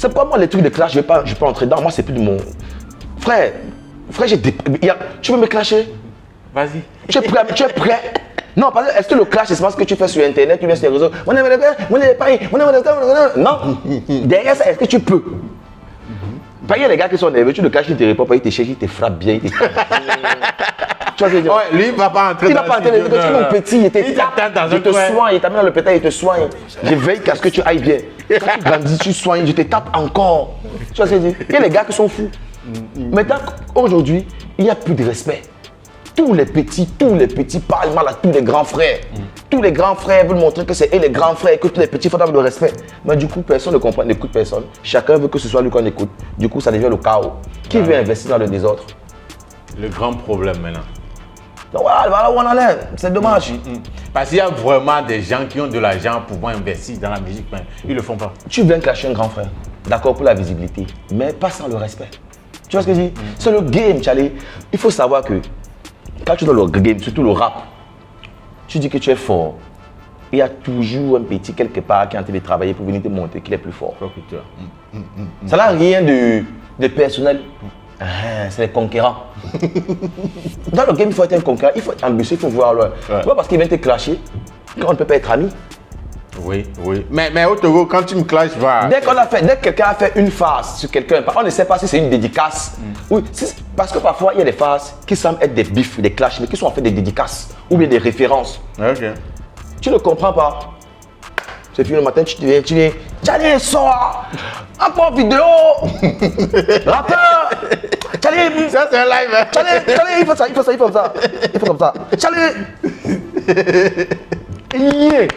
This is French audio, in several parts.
C'est pourquoi moi, les trucs de clash, je vais pas entrer dedans. Moi, c'est plus de mon... Frère, tu veux me clasher? Vas-y. Tu es prêt? Non, parce que est-ce que le clash, c'est ce que tu fais sur Internet, tu viens sur les réseaux? Non. Derrière ça, est-ce que tu peux? Parce qu'il y a les gars qui sont nerveux, tu le clashes, ils te répondent, ils te cherchent, ils te frappent bien, ils te tapent. Tu vois ce que je veux dire? Ouais, lui, il ne va pas entrer. Il va pas entrer. Tu es mon petit, il te soigne, il t'amène dans l'hôpital, il te soigne. Je veille qu'à ce que tu ailles bien. Quand tu grandis, tu soignes, je te tape encore. Tu vois ce que je veux dire? Il y a les gars qui sont fous. Maintenant, aujourd'hui, il n'y a plus de respect. Tous les petits parlent mal à tous les grands frères. Tous les grands frères veulent montrer que c'est eux les grands frères, que tous les petits font avoir le respect. Mais du coup, personne ne comprend, n'écoute personne. Chacun veut que ce soit lui qu'on écoute. Du coup, ça devient le chaos. Qui veut investir dans le désordre? Le grand problème maintenant. Donc voilà où on en est. C'est dommage. Parce qu'il y a vraiment des gens qui ont de l'argent pour pouvoir investir dans la musique, mais ils ne le font pas. Tu viens clasher un grand frère, d'accord, pour la visibilité, mais pas sans le respect. Tu vois ce que je dis? C'est le game, Charlie. Il faut savoir que quand tu es dans le game, surtout le rap, tu dis que tu es fort. Il y a toujours un petit quelque part qui est en train de travailler pour venir te montrer qu'il est plus fort. Ça n'a rien de personnel. C'est les conquérants. Dans le game, il faut être un conquérant, il faut être ambitieux, il faut voir loin. Ouais. Pas parce qu'il vient te clasher qu'on ne peut pas être amis. Oui. Mais au Togo, quand tu me clashes, va. Dès que quelqu'un a fait une farce sur quelqu'un, on ne sait pas si c'est une dédicace. Oui, parce que parfois, il y a des farces qui semblent être des bifs, des clashs, mais qui sont en fait des dédicaces ou bien des références. Ok. Tu ne comprends pas. C'est fini le matin, tu viens, Charlie, sort, encore vidéo, rappeur, Charlie, ça c'est un live. Hein? Charlie, il faut comme ça, Charlie, il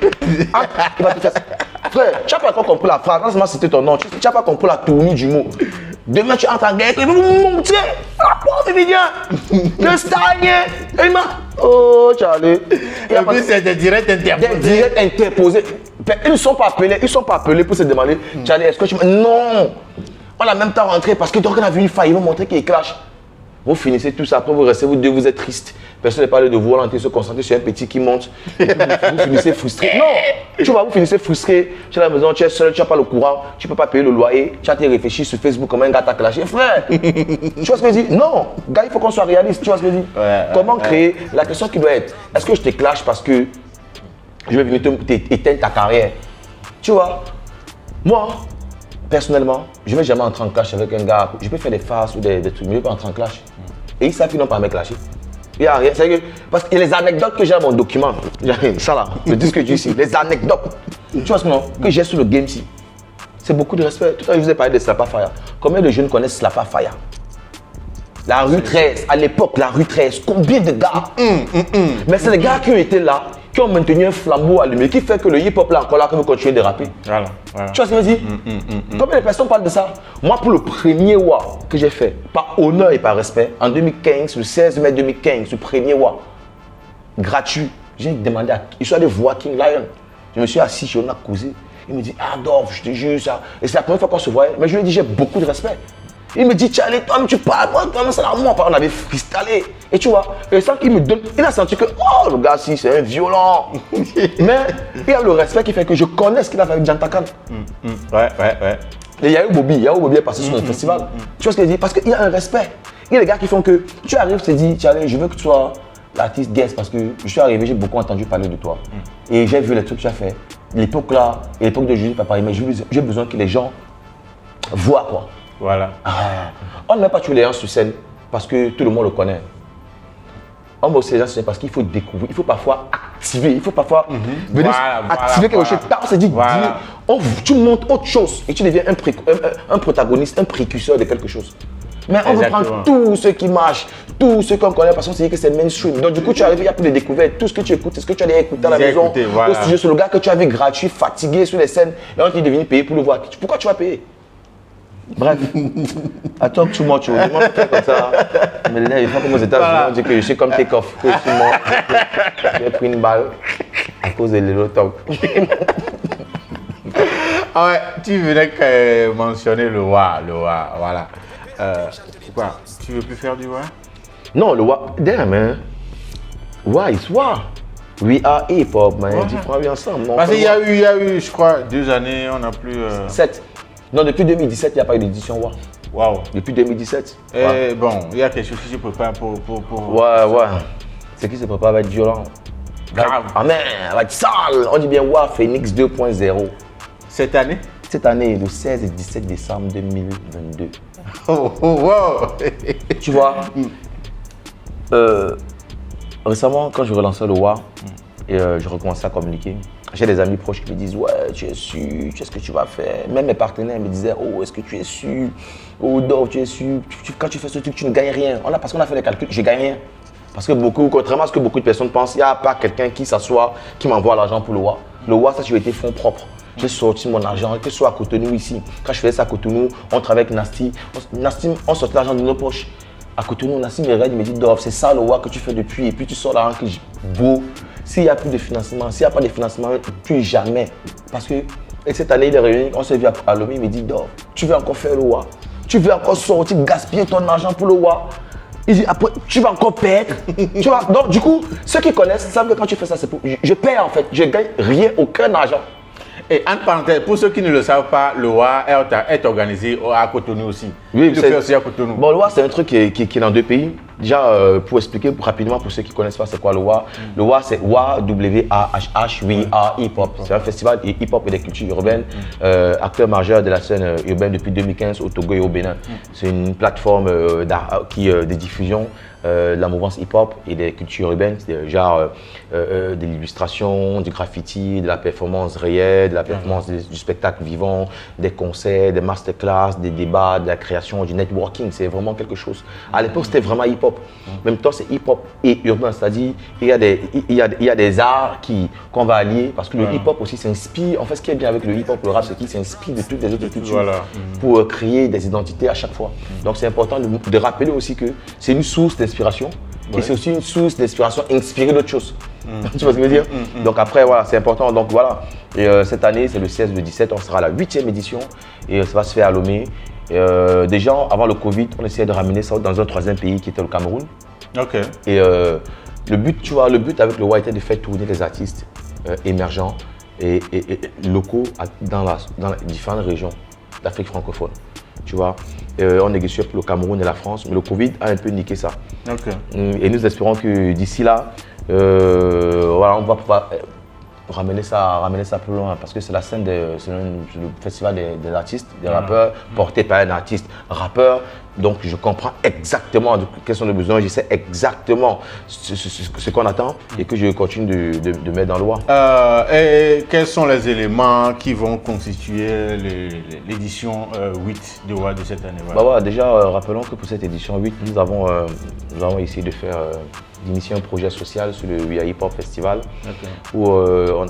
va te faire ça. Frère, tu n'as pas encore compris la phrase, non seulement c'était ton nom, tu n'as pas compris la tournure du mot. Demain tu entres en guerre, il va vous monter, rapport, viens, le stagne, il m'a... Oh, Charlie. Et puis c'est des directs interposés. Des directs interposés. Ils ne sont pas appelés pour se demander, Charlie, est-ce que tu... Non. On a même temps rentré parce que donc on a vu une faille, ils vont montrer qu'il clash. Vous finissez tout ça, après vous restez, vous deux, vous êtes tristes. Personne ne parle de vous, on est se concentrer sur un petit qui monte. Vous finissez frustré. Non, tu vois, vous finissez frustré. Tu es à la maison, tu es seul, tu n'as pas le courant, tu ne peux pas payer le loyer. Tu as été réfléchi sur Facebook comment un gars t'a clashé. Frère, tu vois ce que je dis? Non, gars, il faut qu'on soit réaliste. Tu vois ce que je dis? Comment créer? La question qui doit être, est-ce que je te clash parce que je vais venir t'éteindre ta carrière? Tu vois, moi, personnellement, je ne vais jamais entrer en clash avec un gars. Je peux faire des farces ou des trucs, mais je ne vais pas entrer en clash. Et ils savent qu'ils n'ont pas à me clasher. Il n'y a rien. Que, parce que les anecdotes que j'ai dans mon document, ça là, le disque dur ici, les anecdotes, tu vois ce que j'ai sur le game ici, c'est beaucoup de respect. Tout à l'heure, je vous ai parlé de Slapa Fire. Combien de jeunes connaissent Slapa Fire? La rue 13, à l'époque, la rue 13, combien de gars? Mais c'est les gars qui ont été là, qui ont maintenu un flambeau allumé, qui fait que le hip-hop là encore là, que vous continuez de rapper. Voilà. Tu vois ce que je veux dire? Combien de personnes parlent de ça? Moi, pour le premier WA que j'ai fait, par honneur et par respect, en 2015, le 16 mai 2015, le premier WA, gratuit, j'ai demandé à... Il soit allé voir King Lion. Je me suis assis chez on a causé. Il me dit, Adolphe, je te jure ça. Et c'est la première fois qu'on se voyait. Mais je lui ai dit, j'ai beaucoup de respect. Il me dit, Charlie, toi, tu parles, moi, c'est la moi. On avait freestylé. Et tu vois, et sans qu'il me donne, il a senti que, oh, le gars, si, c'est un violent. Mais il y a le respect qui fait que je connais ce qu'il a fait avec Jantakan. Ouais. Et Yahoo Bobby est passé sur mon festival. Tu vois ce que je dis? Parce qu'il y a un respect. Il y a des gars qui font que, tu arrives, tu te dis, Charlie, je veux que tu sois l'artiste guest parce que je suis arrivé, j'ai beaucoup entendu parler de toi. Et j'ai vu les trucs que tu as fait. L'époque là, et l'époque de Julie, pas pareil, mais j'ai besoin que les gens voient quoi. Voilà. On ne met pas tous les gens sur scène parce que tout le monde le connaît. On met aussi les gens sur scène parce qu'il faut découvrir, il faut parfois activer, il faut parfois venir activer quelque chose. On s'est dit, tu montres autre chose et tu deviens un protagoniste, un précurseur de quelque chose. Mais on veut prendre tout ce qui marche, tout ce qu'on connaît parce qu'on se dit que c'est mainstream. Donc du coup, tu arrives, il n'y a plus de découvertes. Tout ce que tu écoutes, c'est ce que tu as déjà écouté à la maison. Au studio, c'est le gars que tu avais gratuit, fatigué sur les scènes. Et on t'est devenu payer pour le voir. Pourquoi tu vas payer? Bref, attends que tu montes, tu vois, comme ça. Mais là, il faut comme aux États-Unis, on dit que je suis comme Takeoff. Que tu montes, j'ai pris une balle à cause de l'héliotop. Ah ouais, tu venais que mentionner le WA, voilà. Quoi, tu veux plus faire du WA? Non, le WA, damn man. WA is WA. We are hip-hop, man. Different, oui, ensemble. Parce qu'il y a eu, je crois, 2 années, on n'a plus... 7. Non, depuis 2017, il n'y a pas eu d'édition WA. Waouh. Depuis 2017. Et bon, il y a quelque chose qui se prépare pour... Ouais. Ce qui se prépare va être violent. Grave. Ah mais, va être sale. On dit bien WA Phoenix 2.0. Cette année? Cette année, le 16 et 17 décembre 2022. Oh, wow. Tu vois, récemment, quand je relançais le WA et je recommençais à communiquer, j'ai des amis proches qui me disent « Ouais, tu es sûr, tu sais ce que tu vas faire ?» Même mes partenaires me disaient « Oh, est-ce que tu es sûr? Oh, Dove, tu es sûr? Quand tu fais ce truc, tu ne gagnes rien. » Parce qu'on a fait les calculs, je ne gagne rien. Parce que contrairement à ce que beaucoup de personnes pensent, il n'y a pas quelqu'un qui s'assoit, qui m'envoie l'argent pour le WA. Le WA, ça, j'ai été fonds propres. J'ai sorti mon argent, que ce soit à Cotonou ici. Quand je faisais ça à Cotonou, on travaillait avec Nasty. Nasty, on sortait l'argent de nos poches. À Cotonou, Nasty me regarde, il me dit Dove, c'est ça le WA que tu fais depuis. Et puis tu sors l'argent que j'ai beau. S'il n'y a plus de financement, s'il n'y a pas de financement, plus jamais. Parce que et cette année, il est réuni, on s'est vu à Lomé, il me dit Dove, tu veux encore faire le WA? Tu veux encore sortir, gaspiller ton argent pour le WA? Il dit après, tu vas encore perdre. Tu vois? Donc, du coup, ceux qui connaissent savent que quand tu fais ça, c'est pour. Je perds en fait. Je gagne rien, aucun argent. Et entre parenthèses, pour ceux qui ne le savent pas, le WA est organisé à Cotonou aussi. Oui, il le fait aussi à Cotonou. Bon, le WA, c'est un truc qui est dans deux pays. Déjà, pour expliquer rapidement pour ceux qui ne connaissent pas c'est quoi le WA. Le WA, c'est WA, W-A-H-H, oui, A, hip-hop. C'est un festival hip-hop et des cultures urbaines. Acteur majeur de la scène urbaine depuis 2015 au Togo et au Bénin. C'est une plateforme de diffusion de la mouvance hip-hop et des cultures urbaines, genre de l'illustration, du graffiti, de la performance réelle, de la performance du spectacle vivant, des concerts, des masterclass, des débats, de la création, du networking. C'est vraiment quelque chose. À l'époque, c'était vraiment hip-hop. En même temps, c'est hip-hop et urbain, c'est-à-dire il y a des arts qu'on va allier parce que le hip-hop aussi s'inspire. En fait, ce qui est bien avec le hip-hop, le rap, c'est qu'il s'inspire de toutes les autres cultures pour créer des identités à chaque fois. Donc, c'est important de rappeler aussi que c'est une source d'inspiration. Et c'est aussi une source d'inspiration inspirée d'autres choses. Tu vois ce que je veux dire? Donc après, voilà, c'est important. Donc voilà, et, cette année, c'est le 16 et le 17, on sera à la 8e édition et ça va se faire à Lomé. Déjà, avant le Covid, on essayait de ramener ça dans un 3e pays qui était le Cameroun. Ok. Et le but, tu vois, le but avec le WA était de faire tourner les artistes émergents et locaux dans les différentes régions d'Afrique francophone. Tu vois, on négociait pour le Cameroun et la France, mais le Covid a un peu niqué ça. Et nous espérons que d'ici là, voilà, on va pouvoir ramener ça plus loin parce que c'est la scène, c'est le festival des artistes, des rappeurs, porté par un artiste rappeur. Donc je comprends exactement quels sont les besoins, je sais exactement ce qu'on attend et que je continue de mettre dans le WA. Et quels sont les éléments qui vont constituer l'édition 8 de WA de cette année? Bah ouais, déjà, rappelons que pour cette édition 8, nous avons essayé de faire d'initier un projet social sur le WIA Hip Hop Festival où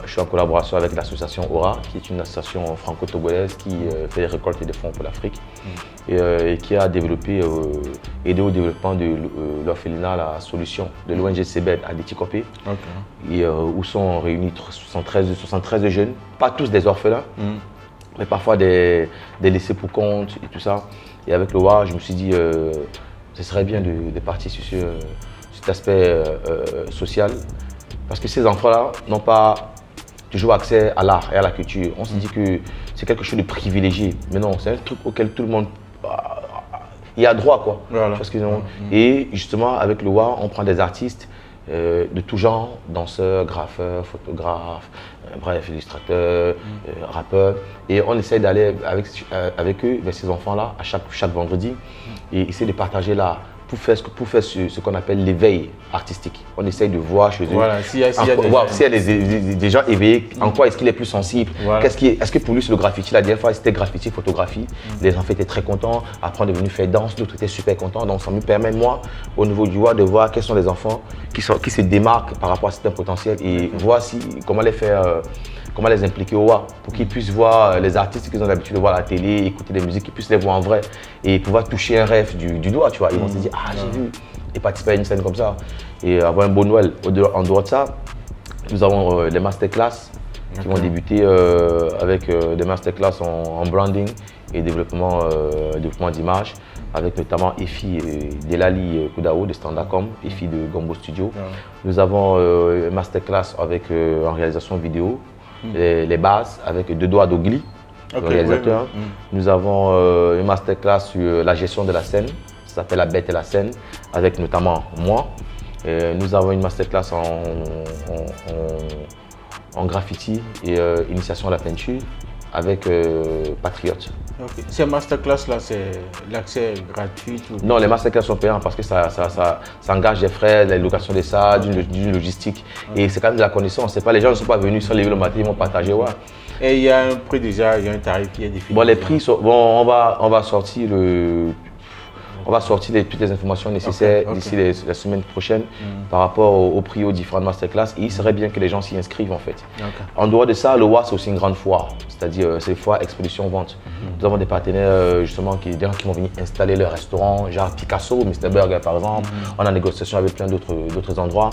je suis en collaboration avec l'association Aura, qui est une association franco-togolaise qui fait des récoltes de fonds pour l'Afrique et qui a aidé au développement de l'orphelinat La Solution de l'ONG CBED à Détikopé, où sont réunis 73 jeunes, pas tous des orphelins, mais parfois des laissés pour compte et tout ça. Et avec le WA, je me suis dit ce serait bien de partir sur cet aspect social, parce que ces enfants-là n'ont pas toujours accès à l'art et à la culture. On se dit que c'est quelque chose de privilégié, mais non, c'est un truc auquel tout le monde y a droit, quoi. Voilà. Parce que, et justement, avec le WA, on prend des artistes de tout genre, danseurs, graffeurs, photographes, bref, illustrateurs, rappeurs, et on essaie d'aller avec eux, vers ces enfants-là, à chaque vendredi, et essayer de partager là. Pour faire ce qu'on appelle l'éveil artistique. On essaye de voir chez eux, voilà, s'il y a des gens éveillés, en quoi est-ce qu'il est plus sensible, est-ce que pour lui c'est le graffiti, la dernière fois c'était graffiti, photographie, les enfants étaient très contents, après on est venu faire danse, d'autres étaient super contents, donc ça me permet moi, au niveau du WA, de voir quels sont les enfants qui se démarquent par rapport à certains potentiels et voir comment les impliquer au WA pour qu'ils puissent voir les artistes qu'ils ont l'habitude de voir à la télé, écouter des musiques, qu'ils puissent les voir en vrai et pouvoir toucher un rêve du doigt, tu vois. Ils vont se dire, ah j'ai vu, et participer à une scène comme ça et avoir un bon Noël. En dehors de ça, nous avons les masterclass qui vont débuter avec des masterclass en branding et développement d'image, avec notamment Efi Delali Koudao de Standacom, Efi de Gombo Studio. Nous avons un masterclass avec en réalisation vidéo, les bases avec Deux Doigts d'Ogli, le réalisateur. Nous avons une masterclass sur la gestion de la scène, ça s'appelle La Bête et la scène, avec notamment moi. Nous avons une masterclass en graffiti et initiation à la peinture avec Patriote. Okay. Ces masterclass-là, c'est l'accès gratuit ou... Non, les masterclass sont payants parce que ça engage des frais, la location des salles, d'une logistique. Et c'est quand même de la connaissance. Pas, les gens ne sont pas venus sans lever le matin, ils vont partager. Ouais. Et il y a un prix déjà, il y a un tarif qui est défini. Bon, les prix sont... Bon, on va sortir toutes les informations nécessaires d'ici la semaine prochaine par rapport au prix aux différentes masterclass. Et il serait bien que les gens s'y inscrivent en fait. En dehors de ça, le WA c'est aussi une grande foire, c'est-à-dire c'est une foire exposition vente. Nous avons des partenaires justement qui vont venir installer leur restaurant, genre Picasso, Mr Burger par exemple. On a négociation avec plein d'autres endroits,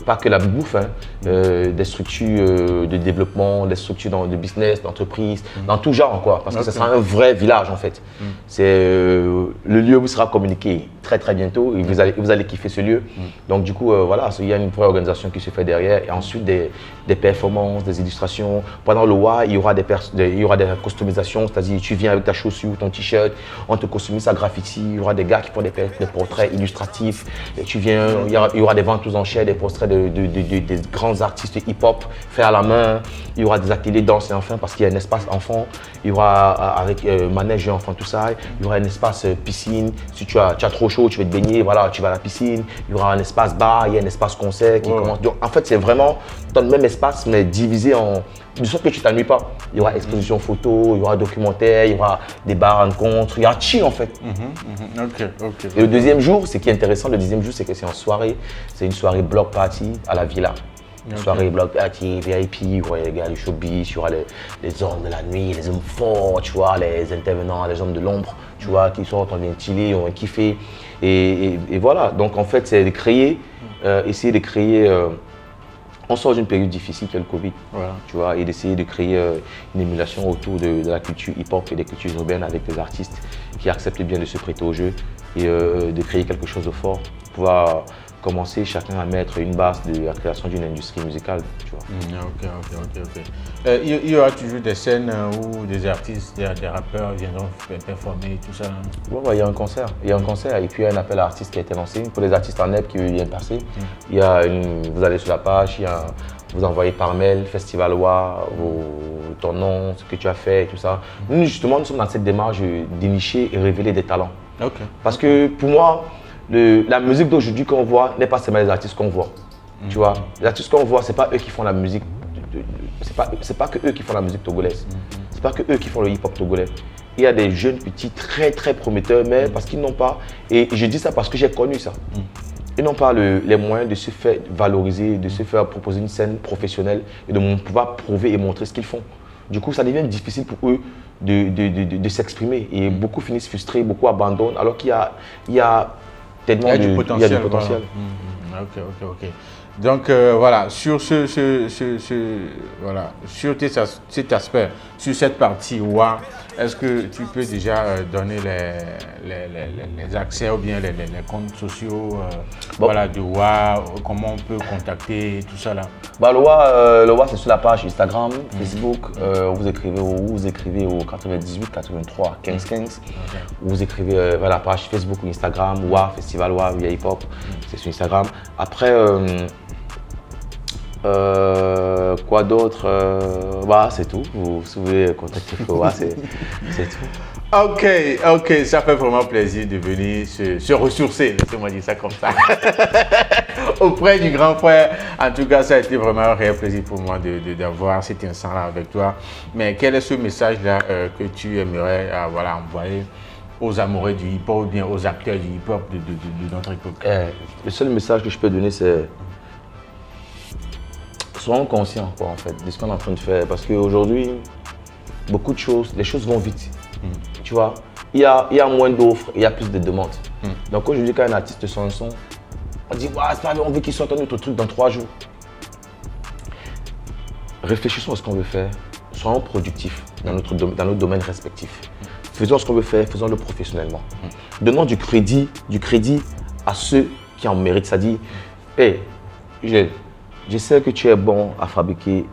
pas que la bouffe, hein, des structures de développement, des structures de business, d'entreprise, dans tout genre quoi, parce que ce sera un vrai village en fait. C'est le lieu où sera communiqué très bientôt et vous allez kiffer ce lieu. Donc du coup voilà, il y a une vraie organisation qui se fait derrière et ensuite des performances, des illustrations. Pendant le WA, il y aura des customisations, c'est-à-dire tu viens avec ta chaussure, ton t-shirt, on te customise à graffiti, il y aura des gars qui font des portraits illustratifs, et tu viens, il y aura des ventes aux enchères, des portraits des grands artistes hip-hop faits à la main, il y aura des ateliers danse et enfants parce qu'il y a un espace enfant, il y aura avec manège et enfants tout ça, il y aura un espace piscine, si tu as trop chaud, tu veux te baigner, voilà, tu vas à la piscine, il y aura un espace bar, il y a un espace concert qui commence. Donc en fait c'est vraiment dans le même espace mais divisé de sorte que tu t'ennuies pas. Il y aura exposition photo, il y aura documentaire, il y aura des bars rencontres, il y aura chill en fait. Et le deuxième jour, ce qui est intéressant, le deuxième jour, c'est que c'est en soirée, c'est une soirée block party à la villa. Une soirée block party, VIP, il y aura les gars du showbiz, il y aura les hommes de la nuit, les hommes forts, tu vois, les intervenants, les hommes de l'ombre, tu vois, qui sortent, on vient chiller, on vient kiffer. Et voilà, donc en fait, c'est de créer, essayer de créer. On sort d'une période difficile qui est le Covid, tu vois, et d'essayer de créer une émulation autour de la culture hip-hop et des cultures urbaines avec des artistes qui acceptent bien de se prêter au jeu et de créer quelque chose de fort pour pouvoir commencer chacun à mettre une base de la création d'une industrie musicale, tu vois. Il y aura toujours des scènes où des artistes, des rappeurs viendront performer et tout ça. Il y a un concert, et puis il y a un appel à artistes qui a été lancé pour les artistes en NEP qui viennent passer. Il y a vous allez sur la page, vous envoyez par mail, Festival WA, ton nom, ce que tu as fait et tout ça. Nous justement, nous sommes dans cette démarche de dénicher et révéler des talents. Parce que pour moi, la musique d'aujourd'hui qu'on voit n'est pas seulement les artistes qu'on voit. Tu vois, les artistes qu'on voit, c'est pas eux qui font la musique. C'est pas que eux qui font la musique togolaise. C'est pas que eux qui font le hip-hop togolais. Il y a des jeunes petits très prometteurs, mais parce qu'ils n'ont pas. Et je dis ça parce que j'ai connu ça. Ils n'ont pas les moyens de se faire valoriser, de se faire proposer une scène professionnelle et de pouvoir prouver et montrer ce qu'ils font. Du coup, ça devient difficile pour eux de s'exprimer. Et beaucoup finissent frustrés, beaucoup abandonnent, alors qu'il y a tellement du potentiel. Voilà. Ok. Donc voilà, sur cet aspect, sur cette partie WA, est-ce que tu peux déjà donner les accès ou bien les comptes sociaux de WA, comment on peut contacter tout ça là? Le WA c'est sur la page Instagram, Facebook, vous écrivez au 98 83 15 15, vous écrivez la page Facebook ou Instagram, WA, Festival WA, via Hip Hop, c'est sur Instagram. Après, quoi d'autre? C'est tout. Si vous voulez contacter Fowa, c'est tout. Ok, ça fait vraiment plaisir de venir se ressourcer, laissez-moi dire ça comme ça, auprès du grand frère. En tout cas, ça a été vraiment un réel plaisir pour moi d'avoir cet instant-là avec toi. Mais quel est ce message-là que tu aimerais envoyer aux amoureux du hip-hop ou bien aux acteurs du hip-hop de notre époque? Le seul message que je peux donner, c'est soyons conscients en fait, de ce qu'on est en train de faire. Parce qu'aujourd'hui, les choses vont vite. Tu vois, il y a moins d'offres, il y a plus de demandes. Donc aujourd'hui, quand un artiste sort un son, on dit c'est pas grave, on veut qu'il sorte un autre truc dans 3 jours. Réfléchissons à ce qu'on veut faire, soyons productifs dans notre domaine respectif. Faisons ce qu'on veut faire, faisons-le professionnellement. Donnons du crédit à ceux qui en méritent. C'est-à-dire, je sais que tu es bon à fabriquer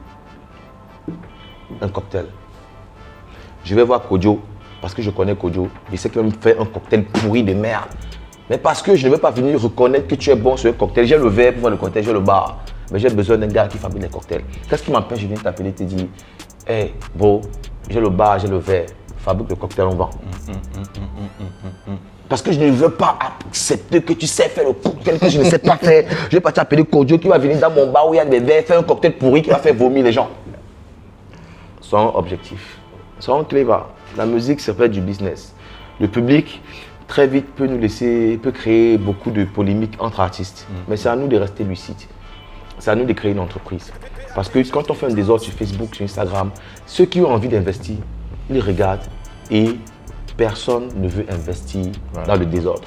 un cocktail. je vais voir Kodjo, parce que je connais Kodjo. Je sais qu'il va me faire un cocktail pourri de merde. Mais parce que je ne veux pas venir reconnaître que tu es bon sur un cocktail. J'ai le verre pour faire le cocktail, j'ai le bar. Mais j'ai besoin d'un gars qui fabrique les cocktails. Qu'est-ce qui m'empêche de venir t'appeler et te dire, hey, bro, j'ai le bar, j'ai le verre, fabrique le cocktail, on vend. Parce que je ne veux pas accepter que tu sais faire le cocktail que je ne sais pas faire. Je vais pas t'appeler Kodjo qui va venir dans mon bar où il y a des verres, faire un cocktail pourri qui va faire vomir les gens. Soyons objectifs, soyons clever. La musique, c'est faire du business. Le public, très vite, peut créer beaucoup de polémiques entre artistes. Mais c'est à nous de rester lucides. C'est à nous de créer une entreprise. Parce que quand on fait un désordre sur Facebook, sur Instagram, ceux qui ont envie d'investir, ils regardent et personne ne veut investir dans le désordre.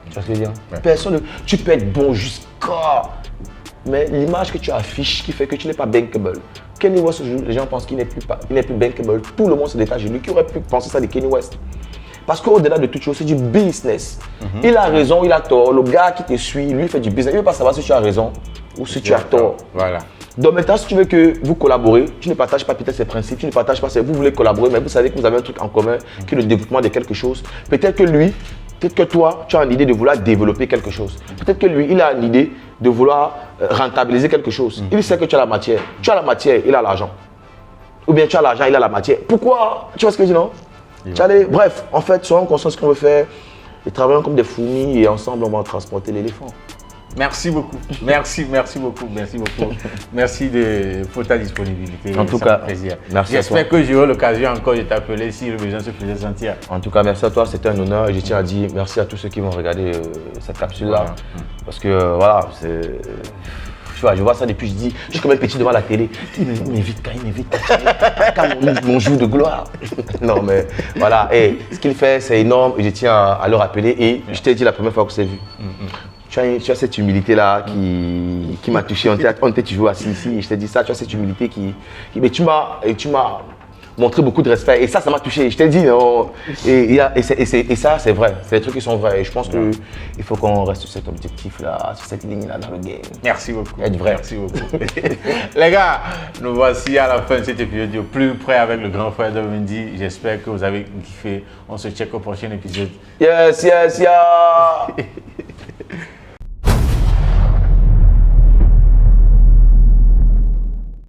Tu vois ce que je veux dire? Personne tu peux être bon jusqu'à... Mais l'image que tu affiches qui fait que tu n'es pas bankable. Kanye West, les gens pensent qu'il n'est plus bankable. Tout le monde se détache de lui. Qui aurait pu penser ça de Kanye West? Parce qu'au-delà de toute chose, c'est du business. Il a raison, il a tort. Le gars qui te suit, lui, fait du business. Il ne veut pas savoir si tu as raison ou si tu as tort. Voilà. Donc maintenant, si tu veux que vous collaborez, tu ne partages pas peut-être ses principes, tu ne partages pas vous voulez collaborer, mais vous savez que vous avez un truc en commun qui est le développement de quelque chose. Peut-être que lui, peut-être que toi, tu as une idée de vouloir développer quelque chose. Peut-être que lui, il a une idée de vouloir rentabiliser quelque chose. Il sait que tu as la matière. Tu as la matière, il a l'argent. Ou bien tu as l'argent, il a la matière. Pourquoi? Tu vois ce que je dis, non? Bref, en fait, soyons conscients de ce qu'on veut faire et travaillons comme des fourmis et ensemble, on va transporter l'éléphant. Merci beaucoup. Merci beaucoup. Merci pour ta disponibilité. En tout cas, plaisir. Merci. J'espère que j'aurai l'occasion encore de t'appeler si le besoin se faisait sentir. En tout cas, merci à toi, c'était un honneur et je tiens à dire merci à tous ceux qui vont regarder cette capsule-là. Voilà. Parce que voilà, je vois ça depuis, je suis comme un petit devant la télé. Il m'invite quand mon jour de gloire. Non mais voilà, et ce qu'il fait, c'est énorme et je tiens à le rappeler. Et je t'ai dit la première fois que c'est vu. Tu as cette humilité-là qui m'a touché. On était toujours assis ici et je t'ai dit ça, tu as cette humilité mais tu m'as montré beaucoup de respect et ça m'a touché. Je t'ai dit, et ça, c'est vrai. C'est des trucs qui sont vrais. Et je pense qu'il faut qu'on reste sur cet objectif-là, sur cette ligne-là dans le game. Merci beaucoup. Être vrai. Merci beaucoup. Les gars, nous voici à la fin de cet épisode au plus près avec le grand frère de Mendy. J'espère que vous avez kiffé. On se check au prochain épisode. Yes.